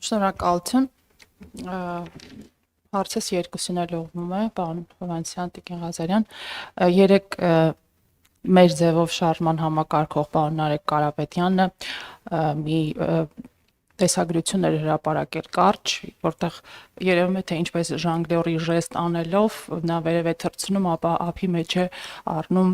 Շնորհակալություն։ Հարցս երկուսին էլ ուղղվում է, պարոն Հովհաննիսյան, Տիկին Ղազարյան։ Երեք մեր ձևով շարժման համակարգող պարոն Նարեկ Կարապետյանը մի տեսագրություն էր հրապարակել կարճ, որտեղ երևում է թե ինչպես ժանգլյորի ժեստ անելով նա վերև է թռցնում, ապա ափի մեջ է առնում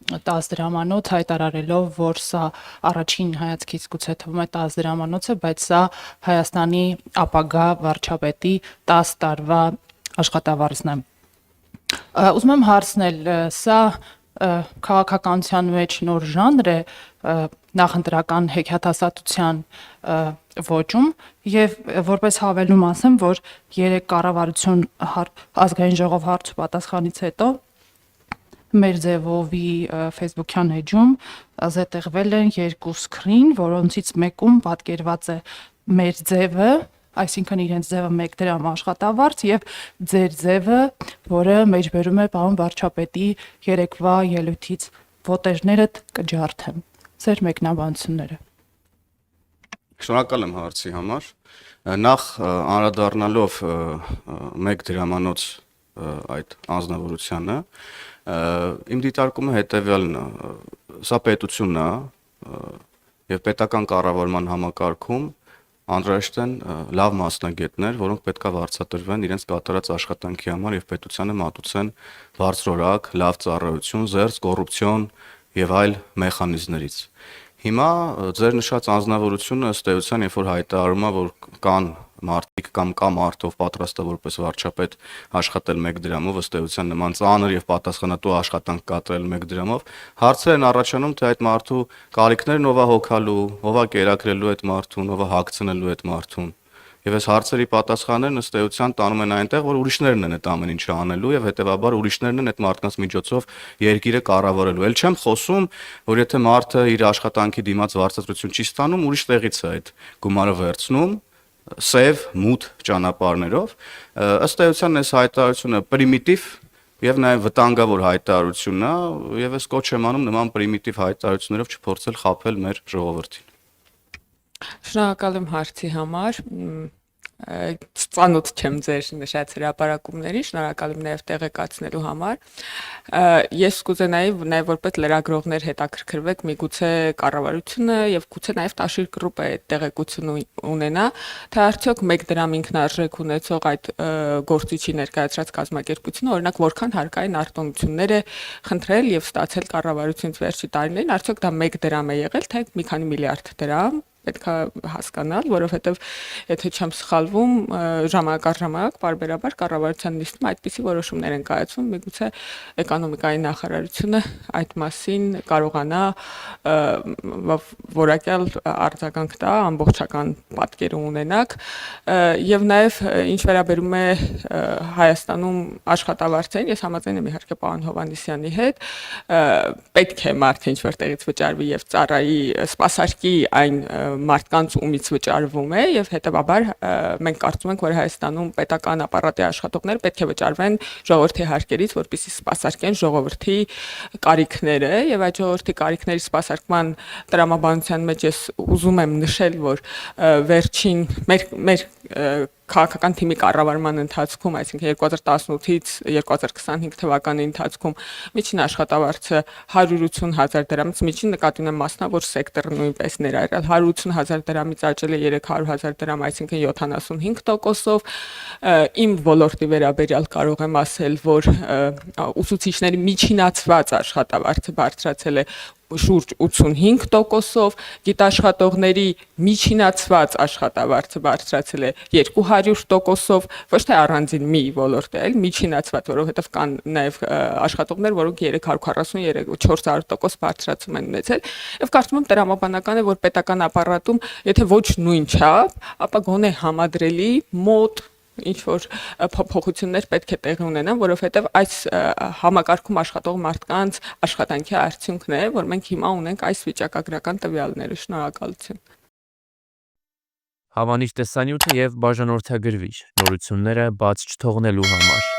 10 դրամանոց, հայտարարելով, որ սա առաջին հայացքից գուցե թվում է 10 դրամանոց է, բայց սա Հայաստանի ապագա վարչապետի 10 տարվա աշխատավարձն է։ Ուզում եմ հարցնել, սա քաղաքականության մեջ նոր ժանր է նախընտրական հեքիաթասացության ոճում եւ որպես հավելում ասեմ, որ երեք կառավարություն ազգային ժողով հարց ու պատասխանից հետո մեր ձևովի Facebook-յան էջում զետեղվել են երկու սկրին, որոնցից մեկում պատկերված է մեր ձևը, այսինքն իրենց ձևը 1 դրամ աշխատավարձ եւ ձեր ձևը, որը մեջբերում է պարոն վարչապետի երեկվա ելույթից ոտերներդ կջարդեմ։ Ձեր մեկնաբանությունները։ Շնորհակալ եմ հարցի համար։ Նախ անդրադառնալով 1 դրամանոց այդ անձնավորությանը, իմ դիտարկումը հետևյալն է, սա պետությունն է եւ պետական կառավարման համակարգում անհրաժեշտ են լավ մասնագետներ, որոնք պետքա վարձատրվեն իրենց կատարած աշխատանքի համար եւ պետությանը մատուցեն բարձրորակ, լավ ծառայություն, զերծ կոռուպցիոն եւ այլ մեխանիզմներից։ Հիմա ձեր նշած անձնավորությունը ըստ էության, երբ որ հայտարարում է, որ կան մարդիկ կամ կա մարդով պատրաստ է որպես վարչապետ աշխատել 1 դրամով, ըստ էության նման ծանր եւ պատասխանատու աշխատանք կատարել 1 դրամով, հարցեր են առաջանում, թե այդ մարդու կարիքներն ով է հոգալու, ով է կերակրելու այդ մարդուն, ով է հագցնելու այդ մարդուն։ Եվ այս հարցերի պատասխաններն ըստ էության տանում են այնտեղ, որ ուրիշներն են այդ ամեն ինչը անելու եւ հետեւաբար ուրիշներն են այդ մարդկանց միջոցով երկիրը կառավարելու։ Էլ չեմ խոսում, որ եթե մարդը իր աշխատանքի դիմաց վարձատրություն չի ստանում, ուրիշ տեղից է այդ գումարը վերցնում, սև, մութ ճանապարհներով, ըստ էության այս հայտարարությունը պրիմիտիվ եւ նաեւ վտանգավոր հայտարարություն է, եւ ես կոչ եմ անում նման պրիմիտիվ հայտարարություններով չփորձել խաբել մեր ժողովրդին։ Շնորհակալ եմ հարցի համար, ծանոթ չեմ ձեր նշած հրապարակումների, շնորհակալ եմ նաև տեղեկացնելու համար։ Ես կուզենայի նաև որպես լրագրողներ հետաքրքրվեք միգուցե կառավարությունը եւ գուցե նաև Տաշիր գրուպը այդ տեղեկությունը ունենա, թե արդյոք 1 դրամ ինքնարժեք ունեցող այդ գործիչի ներկայացրած կազմակերպությունը, օրինակ, որքան հարկային արտոնություններ է խնդրել եւ ստացել կառավարությունից վերջի տարիներին, արդյոք դա 1 դրամ է եղել, թե մի քանի միլիարդ դրամ։ Պետք է հասկանալ, որովհետև եթե չեմ սխալվում, ժամանակ առ ժամանակ պարբերաբար կառավարության նիստում այդպիսի որոշումներ են կայացվում, միգուցե էկոնոմիկայի նախարարությունը այդ մասին կարողանա որակյալ արձագանք տա, ամբողջական պատկերը ունենաք, եւ նաեւ ինչ վերաբերում է Հայաստանում աշխատավարձերին, ես համաձայն եմ իհարկե պարոն Հովհաննիսյանի հետ, պետք է մարդը ինչ-որ տեղից վճարվի եւ ծառայի սպասարկի այն մարդկանց ումից վճարվում է եւ հետեւաբար մենք կարծում ենք, որ Հայաստանում պետական ապարատի աշխատողներ պետք է վճարվեն ժողովրդի հարկերից, որպեսզի սպասարկեն ժողովրդի կարիքները եւ այդ ժողովրդի կարիքների սպասարկման տրամաբանության մեջ ես ուզում եմ նշել, որ վերջին մեր քաղաքական թիմի կառավարման ընթացքում, այսինքն 2018-ից 2025 թվականի ընթացքում միջին աշխատավարձը 180,000 դրամից միջին նկատի ունեմ մասնավոր սեկտորը նույնպես ներառյալ 180,000 դրամից աճել է 300,000 դրամ, այսինքն 75%-ով։ Իմ ոլորտի վերաբերյալ կարող եմ ասել, որ ուսուցիչների միջինացված աշխատավարձը բարձրացել է շուրջ 85%-ով, գիտաշխատողների միջինացված աշխատավարձը բարձրացել է 200%-ով, ոչ թե առանձին մի ոլորտ է, այլ միջինացված, որովհետև կան նաև աշխատողներ, որոնք 343-400% բարձրացում են ունեցել, եւ կարծում եմ տրամաբանական է, որ պետական ապարատում, եթե ոչ նույն չափ, ապա գոնե համադրելի մոտ ինչ որ փոփոխություններ պետք է տեղի ունենան, որովհետև այս համակարգում աշխատող մարդկանց աշխատանքի արդյունքն է, որ մենք հիմա ունենք այս վիճակագրական տվյալները։ Շնորհակալություն։ Հավանիչ տեսանյութը եւ բաժանորդագրվիչ նորությունները բաց չթողնելու համար